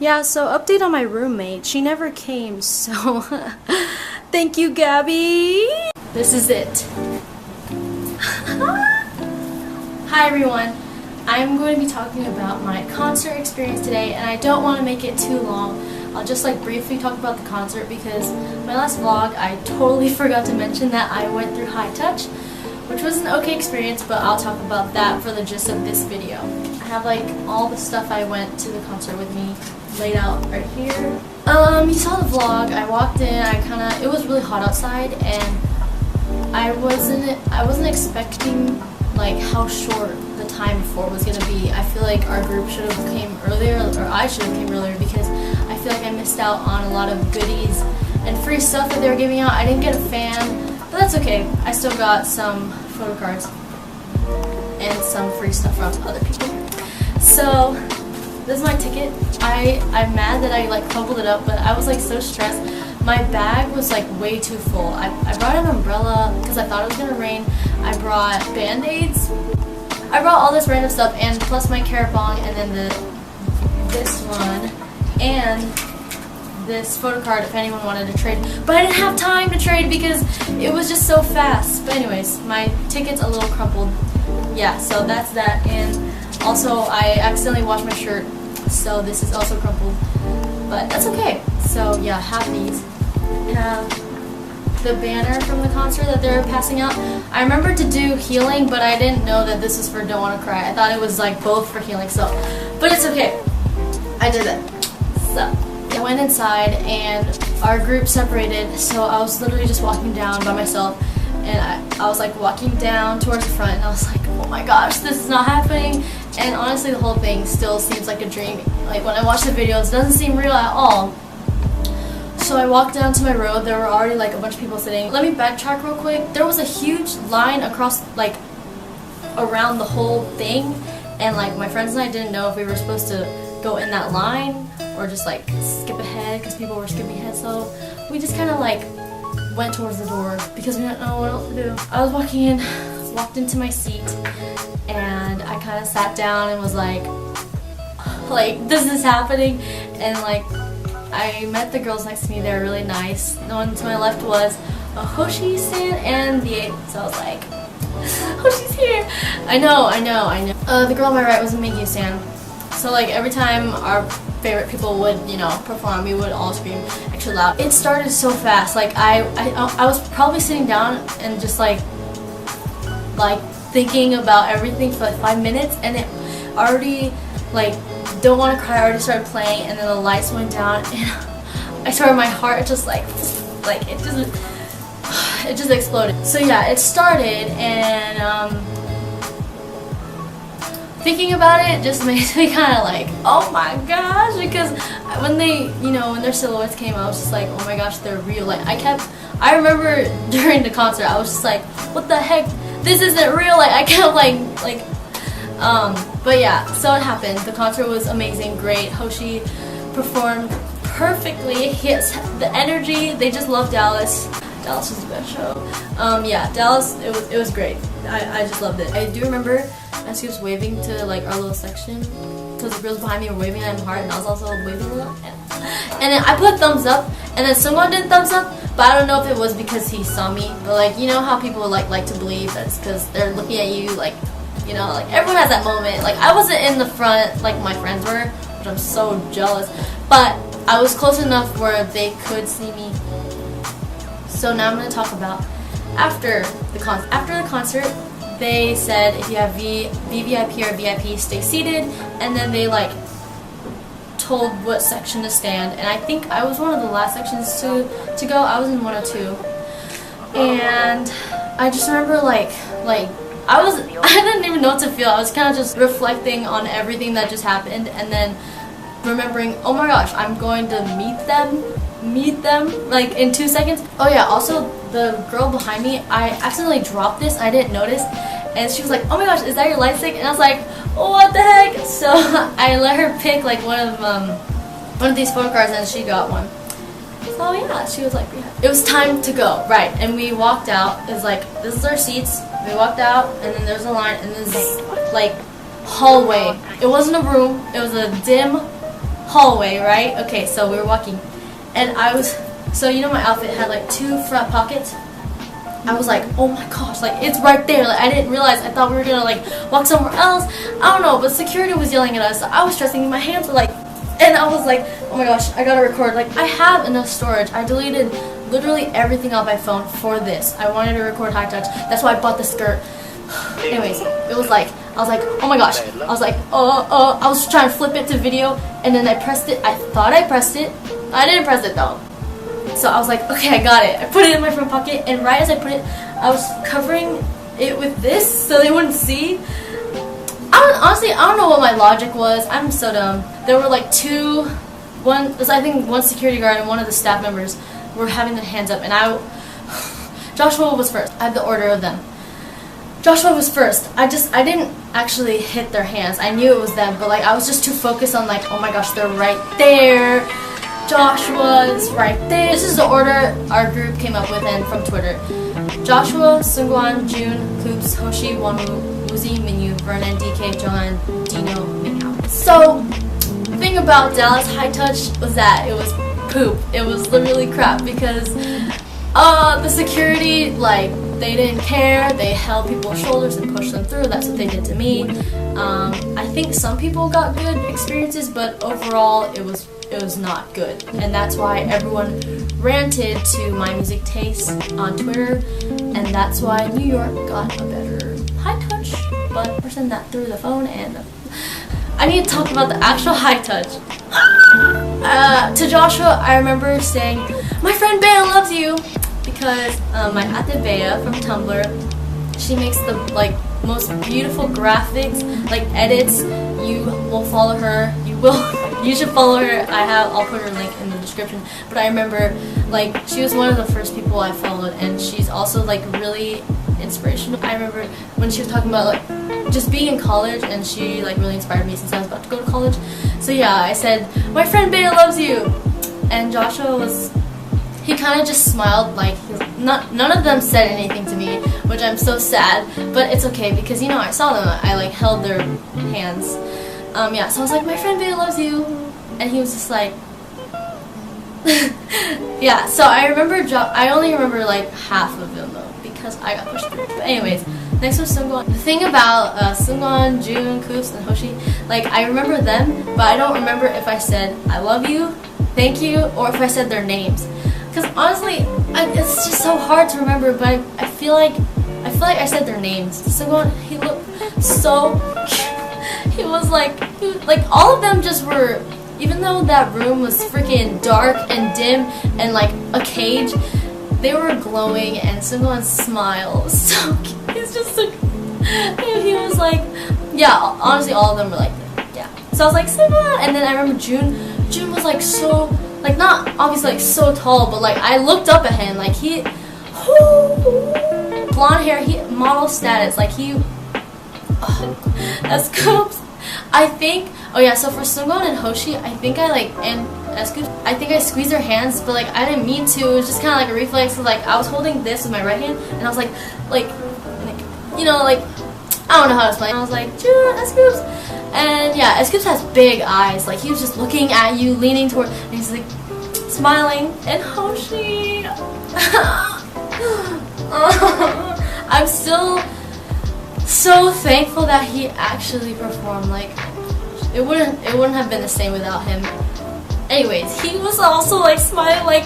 Yeah, so update on my roommate. She never came, so thank you, Gabby. This is it. Hi everyone. I'm going to be talking about my concert experience today, and I don't want to make it too long. I'll just briefly talk about the concert because my last vlog I totally forgot to mention that I went through High Touch, which was an okay experience, but I'll talk about that for the gist of this video. I have all the stuff I went to the concert with me laid out right here. You saw the vlog. I walked in. It was really hot outside, and I wasn't expecting how short the time before was gonna be. I feel like our group should have came earlier, or I should have came earlier, because I feel like I missed out on a lot of goodies and free stuff that they were giving out. I didn't get a fan, but that's okay. I still got some photo cards and some free stuff from other people. So this is my ticket. I'm mad that I crumpled it up, but I was so stressed. My bag was way too full. I brought an umbrella because I thought it was gonna rain. I brought band-aids. I brought all this random stuff, and plus my carrot bong, and then this one, and this photo card if anyone wanted to trade. But I didn't have time to trade because it was just so fast. But anyways, my ticket's a little crumpled. Yeah, so that's that. And also I accidentally washed my shirt, so this is also crumpled. But that's okay. So yeah, have these. Have the banner from the concert that they're passing out. I remembered to do healing, but I didn't know that this is for Don't Wanna Cry. I thought it was both for healing, so, but it's okay. I did it. So I went inside and our group separated, so I was literally just walking down by myself, and I was walking down towards the front, and I was oh my gosh, this is not happening. And honestly, the whole thing still seems like a dream. When I watch the videos, it doesn't seem real at all. So I walked down to my row. There were already a bunch of people sitting. Let me backtrack real quick. There was a huge line across around the whole thing, and my friends and I didn't know if we were supposed to go in that line or just skip ahead because people were skipping ahead. So we just kind of went towards the door because we didn't know what else to do. I was walked into my seat, and I kind of sat down and was this is happening, and I met the girls next to me. They're really nice. The one to my left was a HOSHI stan and the so I was HOSHI's here. I know. The girl on my right was a Mingyu stan. So every time our favorite people would, perform, we would all scream extra loud. It started so fast. I was probably sitting down and just thinking about everything for 5 minutes, and it already Don't Wanna Cry already started playing, and then the lights went down, and I swear my heart just it just exploded. So yeah, it started, and thinking about it just makes me kind of oh my gosh, because when when their silhouettes came out, I was just oh my gosh, they're real. I remember during the concert, I was just what the heck, this isn't real. I kept but yeah, so it happened. The concert was amazing, great. HOSHI performed perfectly. The energy, they just love Dallas. Dallas was the best show. Yeah, Dallas, it was great. I just loved it. I do remember as he was waving to our little section, because the girls behind me were waving at him hard, and I was also waving a little. And then I put thumbs up, and then someone did thumbs up, but I don't know if it was because he saw me. But you know how people like to believe that it's because they're looking at you everyone has that moment. I wasn't in the front like my friends were, which I'm so jealous, but I was close enough where they could see me. So now I'm going to talk about after the concert. They said if you have VVIP or VIP, stay seated, and then they told what section to stand, and I think I was one of the last sections to go. I was in 102, and I just remember I didn't even know what to feel. I was kind of just reflecting on everything that just happened, and then remembering, oh my gosh, I'm going to meet them in 2 seconds. Oh yeah, also the girl behind me, I accidentally dropped this. I didn't notice, and she was oh my gosh, is that your light stick? And I was oh, what the heck? So I let her pick one of these photo cards, and she got one. So yeah, she was yeah. It was time to go, right? And we walked out. It was this is our seats. We walked out, and then there's a line, and this hallway. It wasn't a room. It was a dim hallway, right? Okay, so we were walking, and so you know my outfit had like 2 front pockets. I was like, oh my gosh, like it's right there. Like I didn't realize. I thought we were gonna like walk somewhere else. I don't know, but security was yelling at us. So I was stressing. My hands were like, and I was like, oh my gosh, I gotta record. Like I have enough storage. I deleted literally everything off my phone for this. I wanted to record high touch. That's why I bought the skirt. Anyways, it was like, I was like, oh my gosh. I was like, I was trying to flip it to video, and then I pressed it. I thought I pressed it. I didn't press it though. So I was like, okay, I got it. I put it in my front pocket, and right as I put it, I was covering it with this so they wouldn't see. Honestly, I don't know what my logic was. I'm so dumb. There were like I think one security guard and one of the staff members were having their hands up, and Joshua was first. I had the order of them. Joshua was first. I didn't actually hit their hands. I knew it was them, but like I was just too focused on like, oh my gosh, they're right there. Joshua's right there. This is the order our group came up with and from Twitter. Joshua, SEUNGKWAN, June, SCOUPS, HOSHI, Wonwoo, Woozy, Minyu, Vernon, DK, Johan, Dino, Minghao. So, the thing about Dallas High Touch was that it was poop. It was literally crap because the security, like, they didn't care. They held people's shoulders and pushed them through. That's what they did to me. I think some people got good experiences, but overall it was not good, and that's why everyone ranted to my music taste on Twitter, and that's why New York got a better high touch, but person that threw the phone. And I need to talk about the actual high touch. To Joshua, I remember saying, "My friend Bea loves you," because my ate Bea from Tumblr, she makes the like most beautiful graphics, like edits. You will follow her. You should follow her. I'll put her link in the description. But I remember, like, she was one of the first people I followed, and she's also like really inspirational. I remember when she was talking about like just being in college, and she like really inspired me since I was about to go to college. So yeah, I said, "My friend Bea loves you," and Joshua he kind of just smiled. Like none of them said anything to me, which I'm so sad. But it's okay because you know I saw them. I like held their hands. Yeah, so I was like, "My friend Bea loves you," and he was just like, yeah. So I only remember like half of them though because I got pushed through. But anyways, next was SEUNGKWAN. The thing about SEUNGKWAN, June, SCOUPS, and HOSHI, like I remember them, but I don't remember if I said "I love you," "Thank you," or if I said their names. Because honestly, it's just so hard to remember. But I feel like I said their names. SEUNGKWAN, he looked so cute. He was like all of them just were, even though that room was freaking dark and dim and like a cage, they were glowing, and SEUNGKWAN's smile was so cute. He's just so cute. He was like, yeah, honestly all of them were like, yeah. So I was like, SEUNGKWAN, and then I remember June was like so, like not obviously like so tall, but like I looked up at him, like blonde hair, model status, like that's SCOUPS. I think, oh yeah, so for SEUNGKWAN and HOSHI, I think and SCOUPS, I think I squeezed their hands, but like I didn't mean to. It was just kind of like a reflex. So, like I was holding this with my right hand, and I was like, you know, like I don't know how to explain. I was like, June, SCOUPS, and yeah, SCOUPS has big eyes. Like he was just looking at you, leaning toward, and he's like smiling. And HOSHI, I'm still so thankful that he actually performed. Like it wouldn't have been the same without him. Anyways, he was also like smiling, like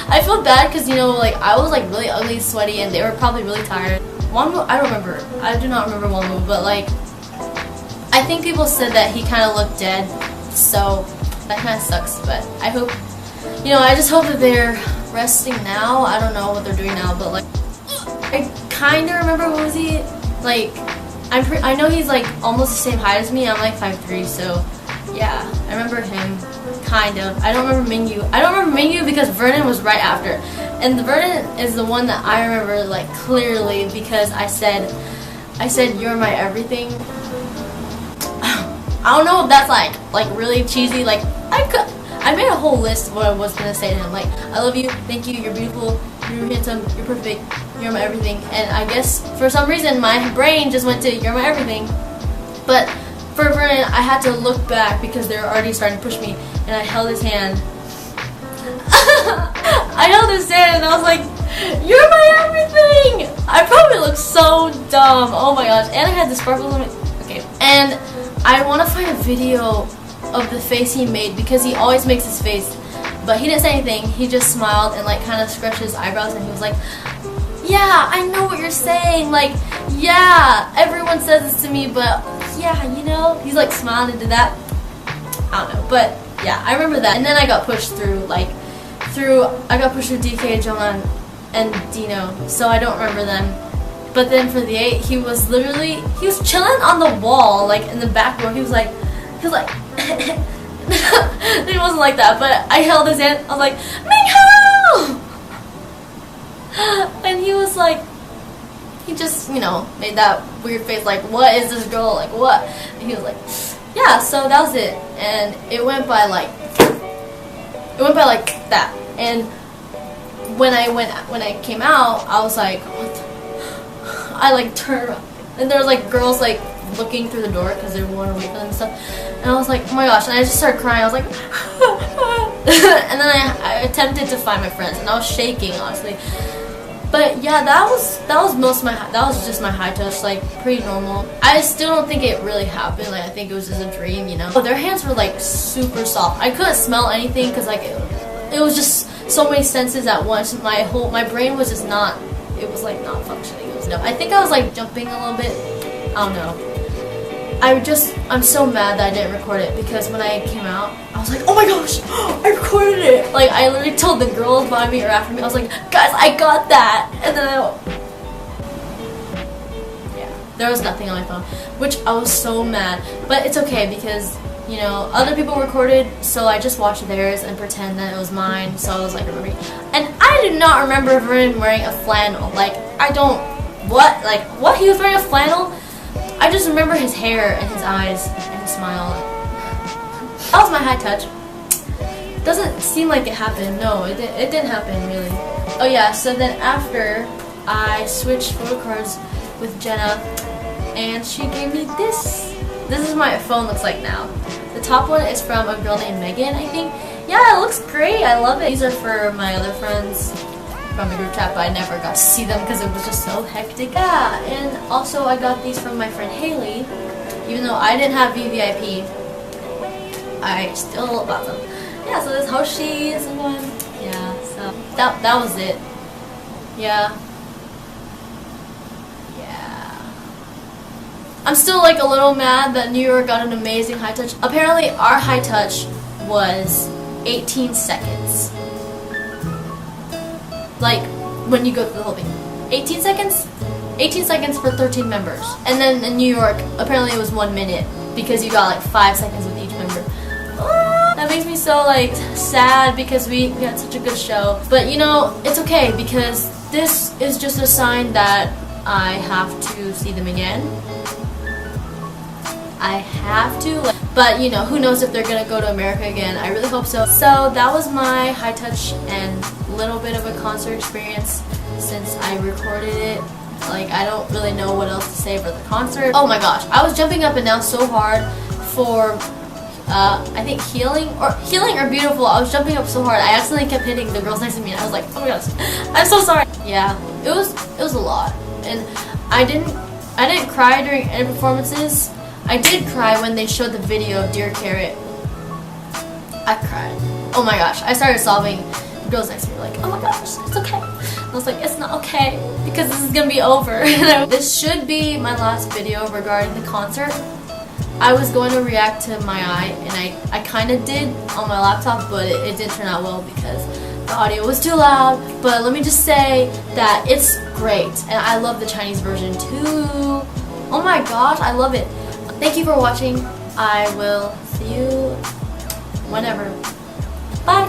I feel bad because you know, like I was like really ugly, sweaty, and they were probably really tired. Wonwoo, I don't remember. I do not remember Wonwoo, but like I think people said that he kind of looked dead, so that kind of sucks. But I hope, you know, I just hope that they're resting now. I don't know what they're doing now, but like I kind of remember Woozy. Like I know he's like almost the same height as me. I'm like 5'3", so yeah, I remember him kind of. I don't remember Minyu. I don't remember Minyu because Vernon was right after, and the Vernon is the one that I remember like clearly because I said "You're my everything." I don't know if that's like really cheesy. Like I made a whole list of what I was gonna say to him. Like, "I love you, thank you, you're beautiful, you're handsome, you're perfect, you're my everything." And I guess for some reason my brain just went to "You're my everything." But for Vernon, I had to look back because they were already starting to push me, and I held his hand. I held his hand and I was like, "You're my everything!" I probably looked so dumb. Oh my gosh. And I had the sparkles on my... Okay. And I want to find a video of the face he made because he always makes his face. But he didn't say anything. He just smiled and like kind of scratched his eyebrows and he was like, "Yeah, I know what you're saying. Like, yeah, everyone says this to me, but yeah, you know." He's like smiling and did that. I don't know. But yeah, I remember that. And then I got pushed through DK, John, and Dino, so I don't remember them. But then for the 8, he was chilling on the wall, like in the back row. He was like, he wasn't like that, but I held his hand. I was like, "Minghao!" And he was like, he just, you know, made that weird face, like, "What is this girl? Like, what?" And he was like, yeah. So that was it, and it went by like that. And when I came out, I was like, what the? I like turned around, and there was like girls like looking through the door because they wanted to wait for them and stuff. And I was like, oh my gosh! And I just started crying. I was like, and then I attempted to find my friends, and I was shaking honestly. But yeah, that was just my high touch, like pretty normal. I still don't think it really happened. Like I think it was just a dream, you know. But their hands were like super soft. I couldn't smell anything because like it was just so many senses at once. My brain was just not. It was like not functioning. It was no. I think I was like jumping a little bit. I don't know. I'm so mad that I didn't record it because when I came out, I was like, oh my gosh, I recorded it! Like, I literally told the girls behind me or after me, I was like, guys, I got that! And then yeah, there was nothing on my phone, which I was so mad. But it's okay because, you know, other people recorded, so I just watched theirs and pretend that it was mine, so I was like, remembering. And I did not remember Vernon wearing a flannel. Like, what? He was wearing a flannel? I just remember his hair and his eyes and his smile. That was my high touch. Doesn't seem like it happened. No, it didn't happen really. Oh yeah, so then after I switched photo cards with Jenna and she gave me this. This is what my phone looks like now. The top one is from a girl named Megan, I think. Yeah, it looks great. I love it. These are for my other friends from the group chat, but I never got to see them because it was just so hectic. Yeah, and also I got these from my friend Haley. Even though I didn't have VVIP, I still bought them. Yeah, so there's HOSHI, SEUNGKWAN. Yeah, so that was it. Yeah. I'm still like a little mad that New York got an amazing high touch. Apparently our high touch was 18 seconds. Like when you go through the whole thing. 18 seconds? 18 seconds for 13 members. And then in New York, apparently it was 1 minute because you got like 5 seconds with each member. That makes me so like sad because we had such a good show. But you know, it's okay because this is just a sign that I have to see them again. I have to, but you know, who knows if they're gonna go to America again. I really hope so. So that was my high touch and little bit of a concert experience since I recorded it. Like, I don't really know what else to say for the concert. Oh my gosh, I was jumping up and down so hard for I think healing or beautiful. I was jumping up so hard I accidentally kept hitting the girls next to me and I was like, oh my gosh, I'm so sorry. Yeah, it was a lot. And I didn't cry during any performances. I did cry when they showed the video of Dear Carrot. I cried. Oh my gosh, I started sobbing. The girls next to me were like, oh my gosh, it's okay. And I was like, it's not okay because this is gonna be over. This should be my last video regarding the concert. I was going to react to My Eye, and I kind of did on my laptop, but it didn't turn out well because the audio was too loud. But let me just say that it's great, and I love the Chinese version too. Oh my gosh, I love it. Thank you for watching. I will see you whenever. Bye!